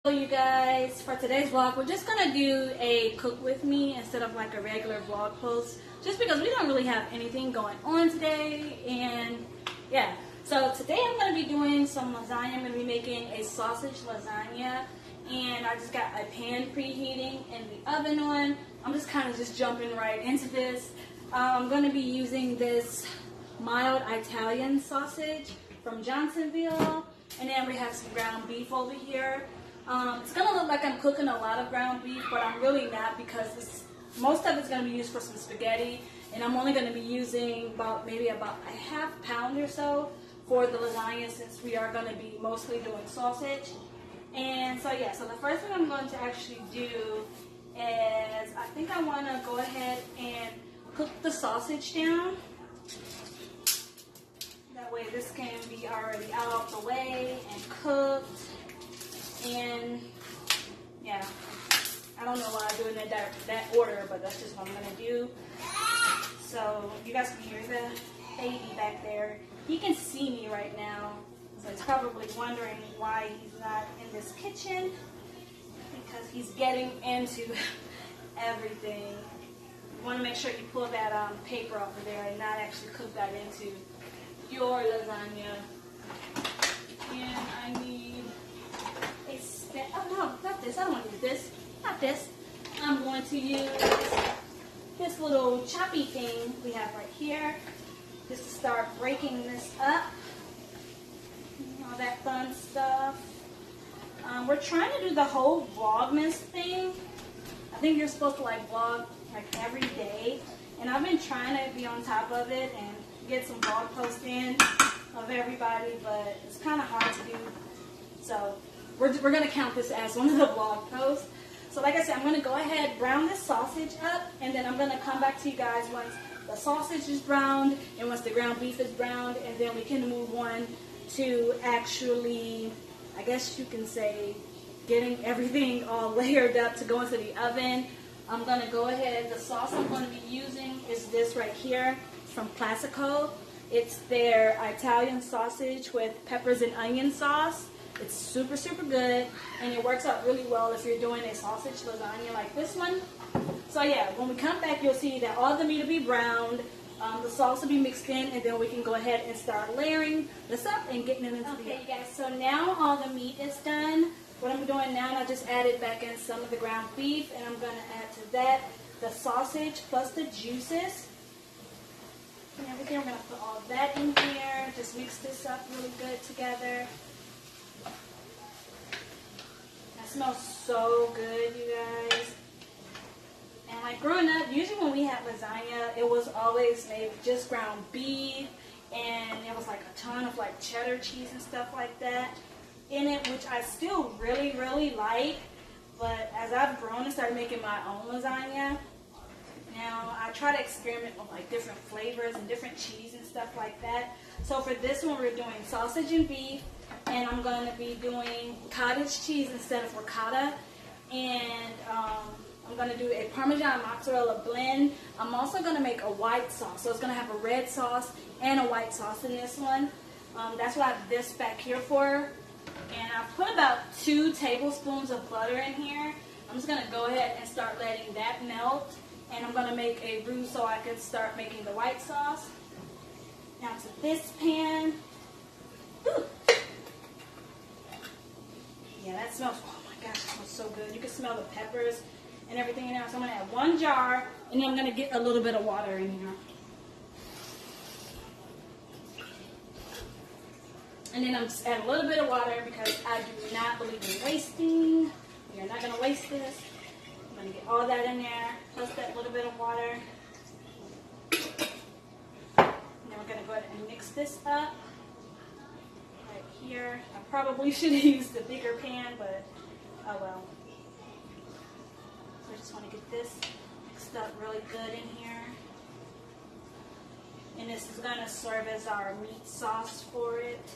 Hello you guys, for today's vlog we're just gonna do a cook with me instead of like a regular vlog post, just because we don't really have anything going on today. And yeah, so today I'm gonna be doing some lasagna. I'm gonna be making a sausage lasagna, and I just got a pan preheating and the oven on. I'm just kind of just jumping right into this. I'm gonna be using this mild Italian sausage from Johnsonville, and then we have some ground beef over here. It's going to look like I'm cooking a lot of ground beef, but I'm really not, because most of it's going to be used for some spaghetti, and I'm only going to be using maybe about a half pound or so for the lasagna, since we are going to be mostly doing sausage. And so yeah, so the first thing I'm going to actually do is I think I want to go ahead and cook the sausage down. That way this can be already out of the way and cooked. And yeah, I don't know why I'm doing it that order, but that's just what I'm gonna do. So you guys can hear the baby back there. He can see me right now, so he's probably wondering why he's not in this kitchen, because he's getting into everything. You want to make sure you pull that paper off of there and not actually cook that into your lasagna. And I need a spit. Oh no, not this. I don't want to use this. Not this. I'm going to use this little choppy thing we have right here, just to start breaking this up. All that fun stuff. We're trying to do the whole Vlogmas thing. I think you're supposed to like vlog like every day, and I've been trying to be on top of it and get some vlog posts in of everybody, but it's kind of hard to do. So we're going to count this as one of the vlog posts. So like I said, I'm going to go ahead, brown this sausage up, and then I'm going to come back to you guys once the sausage is browned and once the ground beef is browned, and then we can move on to actually, I guess you can say, getting everything all layered up to go into the oven. I'm going to go ahead, the sauce I'm going to be using is this right here from Classico. It's their Italian sausage with peppers and onion sauce. It's super, super good, and it works out really well if you're doing a sausage lasagna like this one. So yeah, when we come back, you'll see that all the meat will be browned, the sauce will be mixed in, and then we can go ahead and start layering this up and getting it into the oven. Okay, you guys, so now all the meat is done. What I'm doing now, I just added back in some of the ground beef, and I'm going to add to that the sausage plus the juices. And everything, we're going to put all that in here. Just mix this up really good together. That smells so good, you guys. And like growing up, usually when we had lasagna, it was always made with just ground beef, and it was like a ton of like cheddar cheese and stuff like that in it, which I still really, really like. But as I've grown and started making my own lasagna, now I try to experiment with like different flavors and different cheese and stuff like that. So for this one, we're doing sausage and beef, and I'm going to be doing cottage cheese instead of ricotta, and I'm going to do a Parmesan mozzarella blend. I'm also going to make a white sauce, so it's going to have a red sauce and a white sauce in this one. That's what I have this back here for. And I've put about 2 tablespoons of butter in here. I'm just going to go ahead and start letting that melt. And I'm going to make a roux so I can start making the white sauce. Now to this pan. Ooh. Yeah, that smells, oh my gosh, it smells so good. You can smell the peppers and everything in there. So I'm going to add 1 jar, and then I'm going to get a little bit of water in here. And then I'm just add a little bit of water, because I do not believe in wasting. You're not going to waste this. I'm going to get all that in there, plus that little bit of water. And then we're going to go ahead and mix this up right here. I probably should have used the bigger pan, but oh well. So I just want to get this mixed up really good in here. And this is going to serve as our meat sauce for it.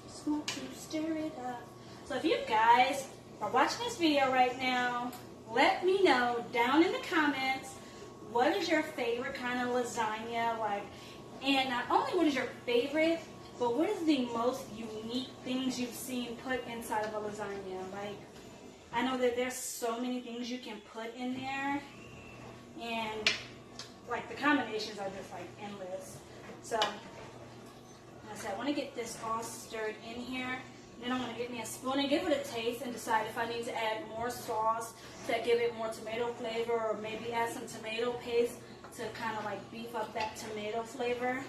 Just want to stir it up. So if you guys are watching this video right now, let me know down in the comments, what is your favorite kind of lasagna like? And not only what is your favorite, But what is the most unique things you've seen put inside of a lasagna? Like, I know that there's so many things you can put in there, and like the combinations are just like endless. So, like I said, I want to get this all stirred in here. Then I'm going to get me a spoon and give it a taste and decide if I need to add more sauce to give it more tomato flavor, or maybe add some tomato paste to kind of like beef up that tomato flavor.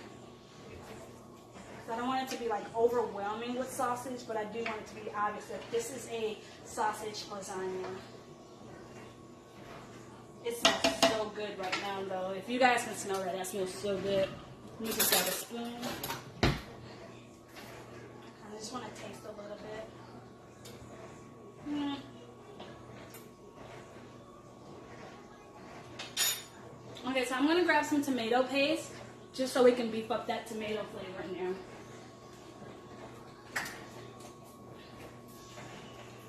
So I don't want it to be like overwhelming with sausage, but I do want it to be obvious that this is a sausage lasagna. It smells so good right now though. If you guys can smell that, that smells so good. Let me just grab a spoon. I just want to taste a little bit. Okay, so I'm going to grab some tomato paste just so we can beef up that tomato flavor in there.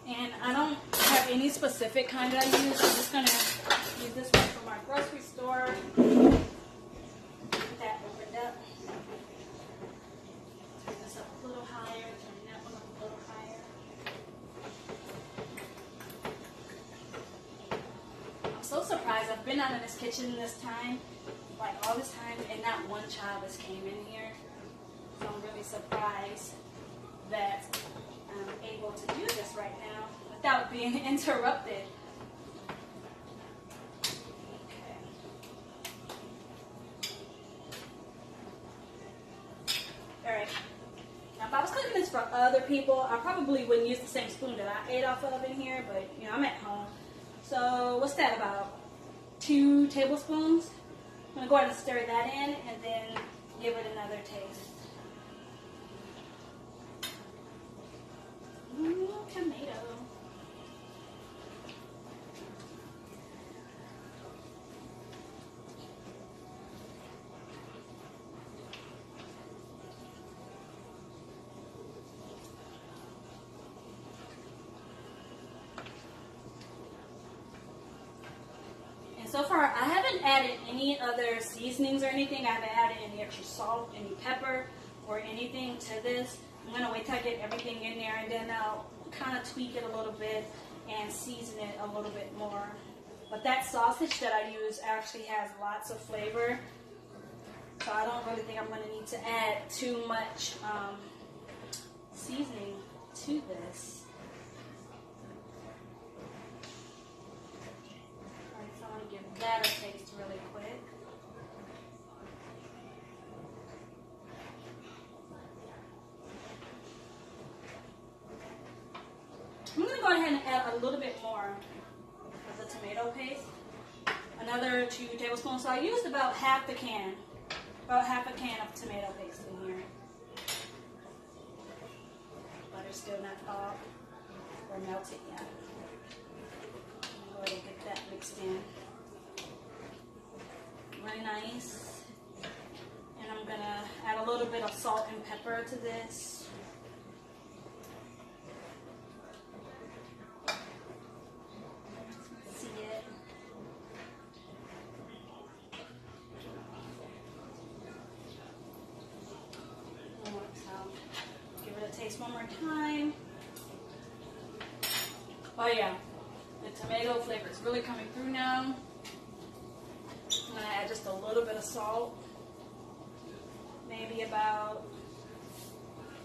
And I don't have any specific kind that I use. I'm just going to use this one from our grocery store. Get that opened up. Turn this up a little higher. Turn that one up a little higher. I'm so surprised. I've been out in this kitchen this time, like all this time, and not one child has came in here. So I'm really surprised that I'm able to do this right now without being interrupted. Okay. Alright. Now if I was cooking this for other people, I probably wouldn't use the same spoon that I ate off of in here, but you know, I'm at home. So what's that, about 2 tablespoons? I'm going to go ahead and stir that in and then give it another taste. Tomato. And so far, I haven't added any other seasonings or anything. I haven't added any extra salt, any pepper, or anything to this. I'm going to wait till I get everything in there, and then I'll kind of tweak it a little bit and season it a little bit more. But that sausage that I use actually has lots of flavor, so I don't really think I'm going to need to add too much seasoning to this. Alright, so I'm going to give that a taste really quick. I'm going to go ahead and add a little bit more of the tomato paste. Another 2 tablespoons. So I used about half a can of tomato paste in here. Butter's still not off or melted yet. I'm going to go ahead and get that mixed in. Really nice. And I'm going to add a little bit of salt and pepper to this. One more time. Oh yeah, the tomato flavor is really coming through now. I'm going to add just a little bit of salt. Maybe about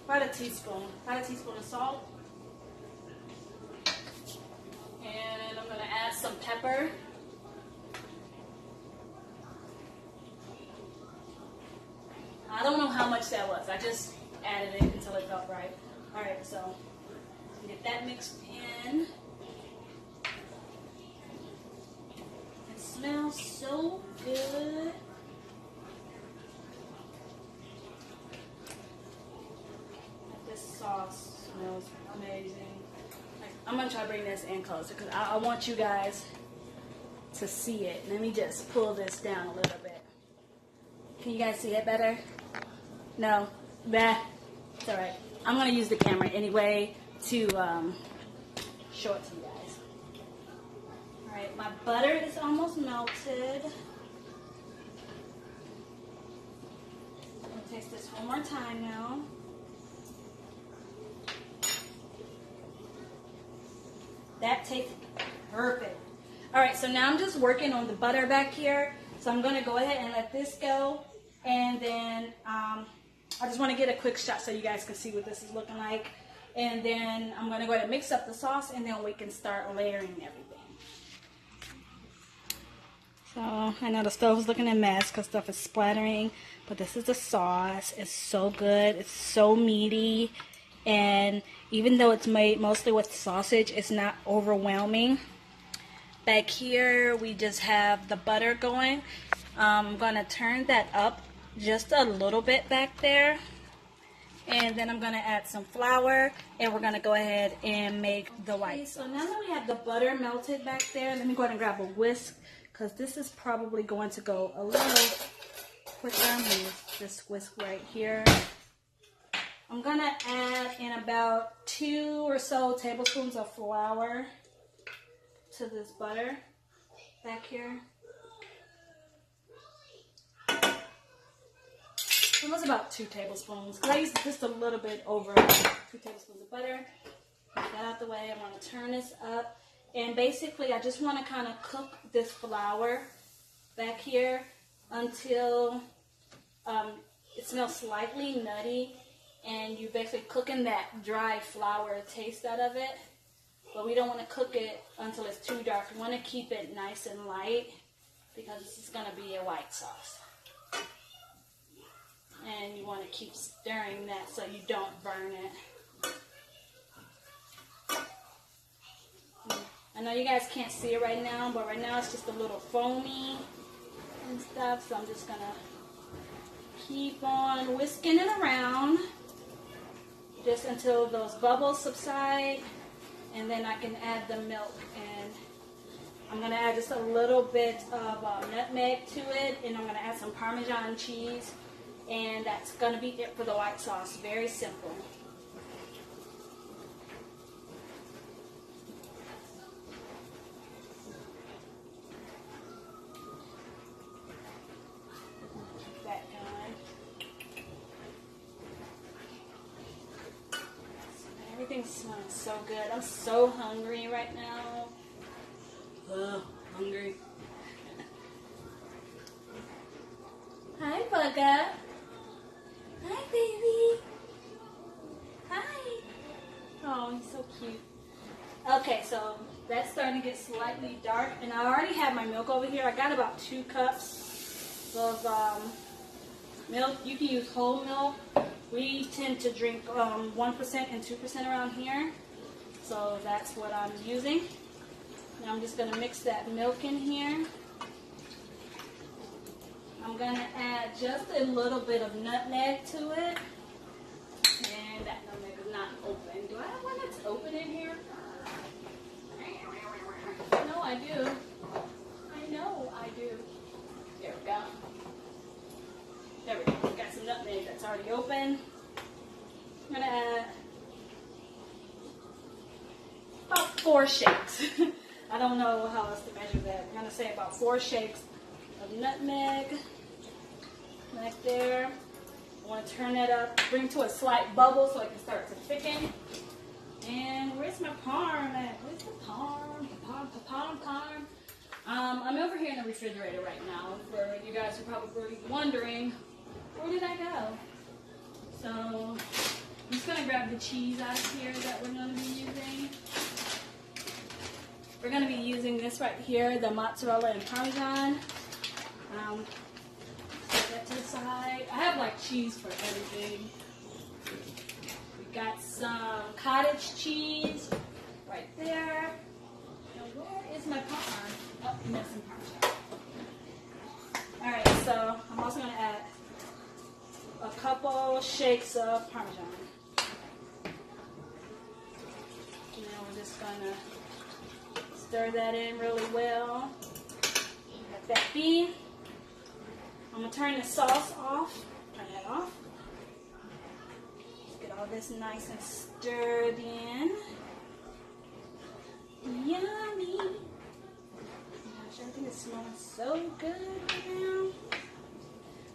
a teaspoon. About a teaspoon of salt. And I'm going to add some pepper. I don't know how much that was. I just added it until it felt right. Alright, so get that mixed in. It smells so good. This sauce smells amazing. I'm going to try to bring this in closer because I want you guys to see it. Let me just pull this down a little bit. Can you guys see it better? No? Bah. It's alright. I'm going to use the camera anyway to show it to you guys. Alright, my butter is almost melted. I'm going to taste this one more time now. That tastes perfect. All right, so now I'm just working on the butter back here. So I'm gonna go ahead and let this go. And then I just wanna get a quick shot so you guys can see what this is looking like. And then I'm gonna go ahead and mix up the sauce, and then we can start layering everything. So I know the stove is looking a mess because stuff is splattering, but this is the sauce. It's so good. It's so meaty. And even though it's made mostly with sausage, it's not overwhelming. Back here, we just have the butter going. I'm going to turn that up just a little bit back there. And then I'm going to add some flour, and we're going to go ahead and make the white sauce. So now that we have the butter melted back there, let me go ahead and grab a whisk, because this is probably going to go a little quicker. I'm going to use this whisk right here. I'm going to add in about 2 or so tablespoons of flour to this butter back here. It was about 2 tablespoons, because I used just a little bit over 2 tablespoons of butter. Get that out the way. I'm going to turn this up. And basically, I just want to kind of cook this flour back here until it smells slightly nutty. And you're basically cooking that dry flour taste out of it. But we don't want to cook it until it's too dark. We want to keep it nice and light, because this is going to be a white sauce. And you want to keep stirring that so you don't burn it. I know you guys can't see it right now, but right now it's just a little foamy and stuff. So I'm just going to keep on whisking it around just until those bubbles subside. And then I can add the milk. And I'm going to add just a little bit of nutmeg to it. And I'm going to add some Parmesan cheese. And that's going to be it for the white sauce. Very simple. Keep that going. Everything's smelling so good. I'm so hungry right now. Ugh, hungry. Hi, Bugga. Hi, baby. Hi. Oh, he's so cute. Okay, so that's starting to get slightly dark, and I already have my milk over here. I got about 2 cups of milk. You can use whole milk. We tend to drink 1% and 2% around here, so that's what I'm using. Now I'm just going to mix that milk in here. I'm going to add just a little bit of nutmeg to it. And that nutmeg is not open. Do I have one that's open in here? No, I do. I know I do. There we go. There we go. Got some nutmeg that's already open. I'm going to add about 4 shakes. I don't know how else to measure that. I'm going to say about 4 shakes of nutmeg. Right there. I want to turn it up, bring to a slight bubble so it can start to thicken. And where's my parm at? Where's the parm? Parm. I'm over here in the refrigerator right now. For you guys who are probably wondering, where did I go? So I'm just going to grab the cheese out of here that we're going to be using. We're going to be using this right here, the mozzarella and Parmesan. Set that to the side. I have like cheese for everything. We got some cottage cheese right there. Now where is my parm? Oh, we have some Parmesan. Alright, so I'm also going to add a couple shakes of Parmesan. And then we're just going to stir that in really well. Let that be. I'm going to turn the sauce off. Turn that off. Just get all this nice and stirred in. Yummy. Gosh, everything is smelling so good right now.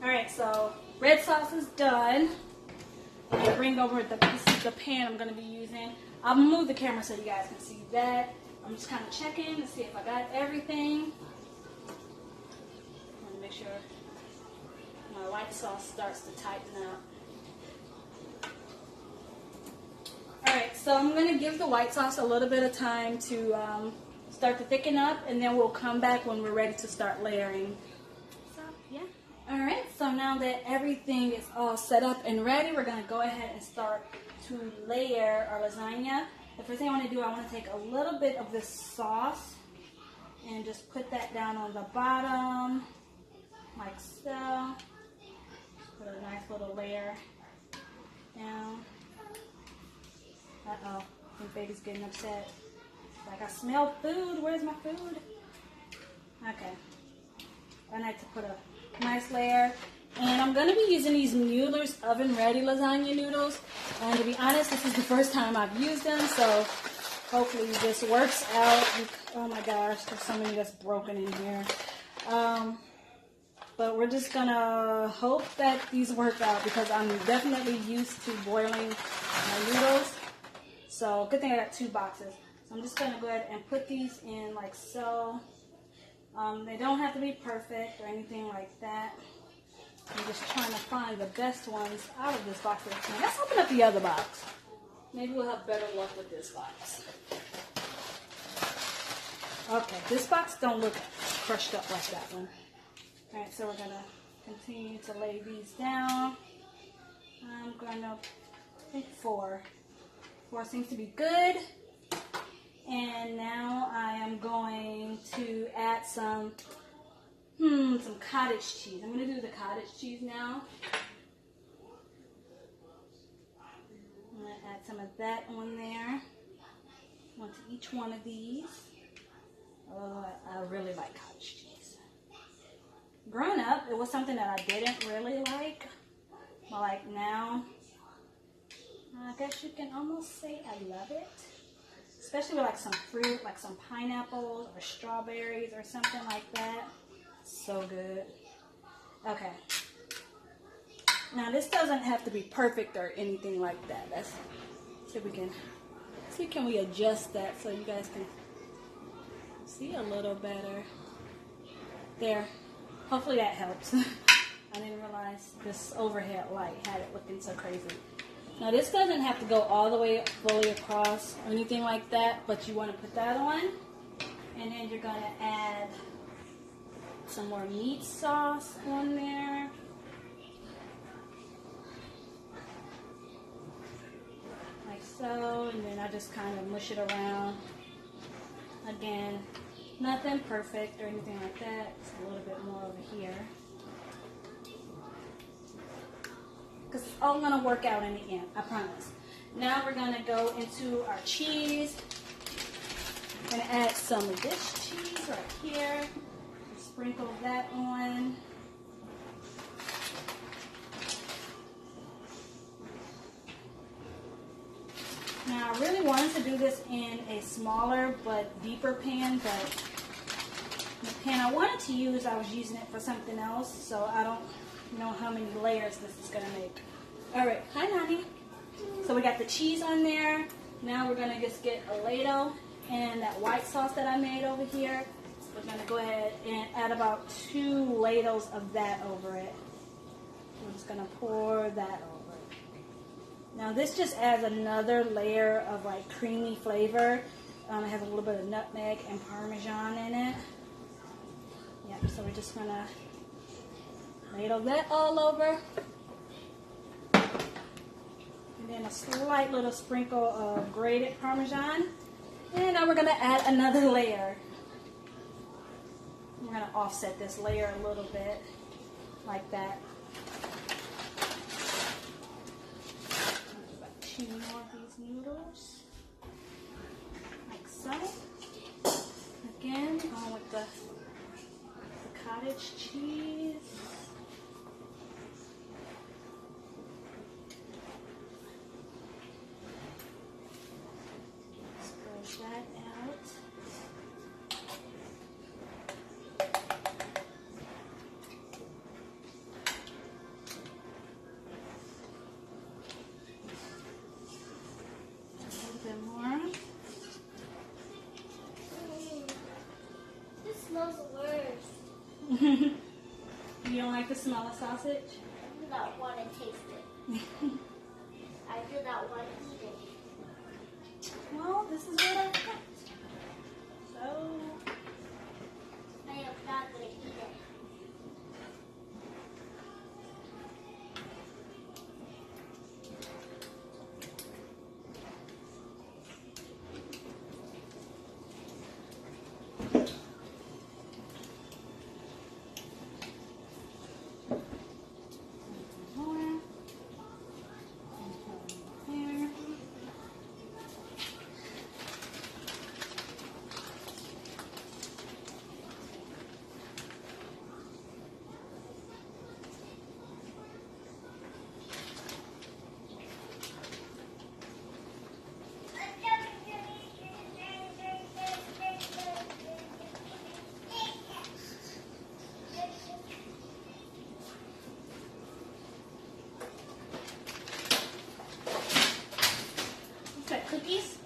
Alright, so red sauce is done. I'm going to bring over the pan I'm going to be using. I'll move the camera so you guys can see that. I'm I'm just kind of checking to see if I got everything. I want to make sure my white sauce starts to tighten up. Alright, so I'm going to give the white sauce a little bit of time to start to thicken up, and then we'll come back when we're ready to start layering. So, yeah. Alright, so now that everything is all set up and ready, we're going to go ahead and start to layer our lasagna. The first thing I want to do, I want to take a little bit of this sauce and just put that down on the bottom, like so. Put a nice little layer down. Uh-oh, I think baby's getting upset. Like, I smell food. Where's my food? Okay. I like to put a nice layer. And I'm going to be using these Mueller's oven-ready lasagna noodles. And to be honest, this is the first time I've used them, so hopefully this works out. Oh my gosh, there's so many that's broken in here. But we're just going to hope that these work out because I'm definitely used to boiling my noodles. So good thing I got 2 boxes. So I'm just going to go ahead and put these in like so. They don't have to be perfect or anything like that. I'm just trying to find the best ones out of this box. Now, let's open up the other box. Maybe we'll have better luck with this box. Okay, this box don't look crushed up like that one. Alright, so we're going to continue to lay these down. I'm going to, I think 4. 4 seems to be good. And now I am going to add some cottage cheese. I'm going to do the cottage cheese now. I'm going to add some of that on there. Onto each one of these. Oh, I really like cottage cheese. Growing up, it was something that I didn't really like. But like now, I guess you can almost say I love it. Especially with like some fruit, like some pineapples or strawberries or something like that. So good. Okay. Now this doesn't have to be perfect or anything like that. Let's see if we can we adjust that so you guys can see a little better. There. Hopefully that helps. I didn't realize this overhead light had it looking so crazy. Now this doesn't have to go all the way fully across or anything like that, but you want to put that on. And then you're going to add some more meat sauce on there. Like so, and then I just kind of mush it around. Again, nothing perfect or anything like that. It's a little bit more over here. Because it's all going to work out in the end, I promise. Now we're going to go into our cheese. I'm going to add some of this cheese right here. Sprinkle that on. Now I really wanted to do this in a smaller but deeper pan, but the pan I wanted to use, I was using it for something else, so I don't know how many layers this is going to make. Alright, hi Nani. So we got the cheese on there. Now we're going to just get a ladle and that white sauce that I made over here. We're going to go ahead and add about 2 ladles of that over it. I'm just going to pour that over it. Now this just adds another layer of like creamy flavor. It has a little bit of nutmeg and Parmesan in it. Yep, so we're just going to ladle that all over. And then a slight little sprinkle of grated Parmesan. And now we're going to add another layer. We're going to offset this layer a little bit, like that. About 2 more of these noodles, like so. Again, on with the cottage cheese. Spread that out. the smell of sausage? I do not want to taste it. I do not want to eat it. Well, this is what I got. So, I am not going to eat it. cookies.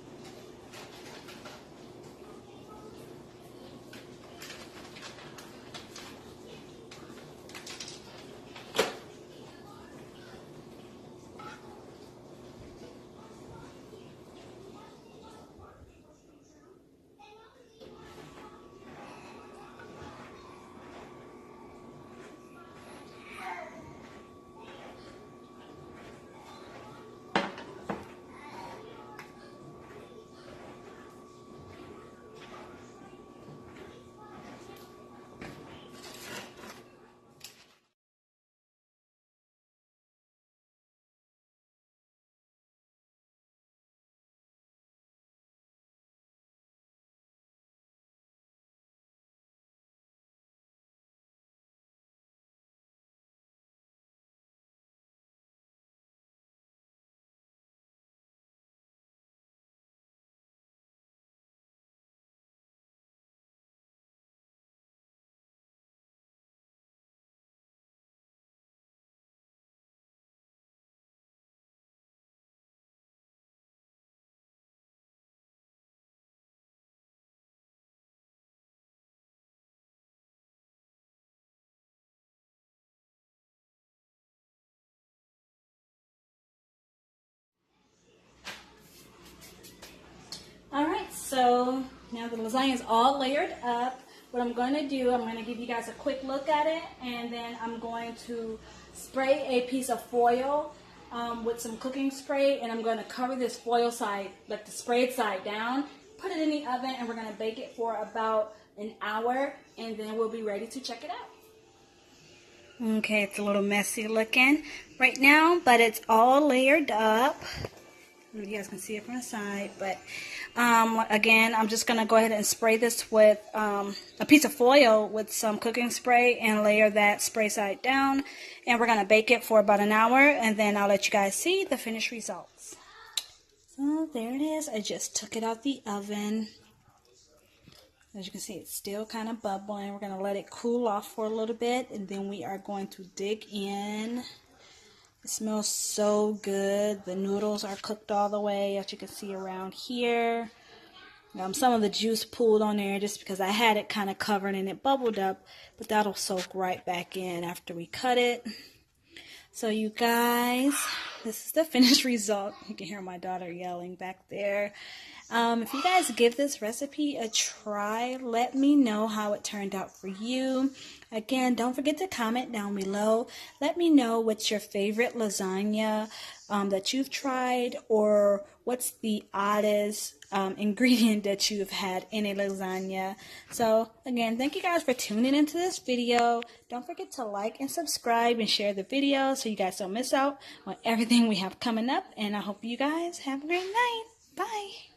Alright, so now the lasagna is all layered up. What I'm going to do, I'm going to give you guys a quick look at it, and then I'm going to spray a piece of foil with some cooking spray, and I'm going to cover this foil side, like the sprayed side down, put it in the oven, and we're going to bake it for about an hour, and then we'll be ready to check it out. Okay, it's a little messy looking right now, but it's all layered up. You guys can see it from the side, but again, I'm just going to go ahead and spray this with a piece of foil with some cooking spray and layer that spray side down, and we're going to bake it for about an hour, and then I'll let you guys see the finished results. So there it is. I just took it out the oven. As you can see, it's still kind of bubbling. We're going to let it cool off for a little bit, and then we are going to dig in. It smells so good. The noodles are cooked all the way, as you can see around here. Some of the juice pooled on there just because I had it kind of covered and it bubbled up, but that'll soak right back in after we cut it. So you guys, this is the finished result. You can hear my daughter yelling back there. If you guys give this recipe a try, let me know how it turned out for you. Again, don't forget to comment down below. Let me know what's your favorite lasagna that you've tried, or what's the oddest ingredient that you've had in a lasagna. So again, thank you guys for tuning into this video. Don't forget to like and subscribe and share the video so you guys don't miss out on everything we have coming up. And I hope you guys have a great night. Bye.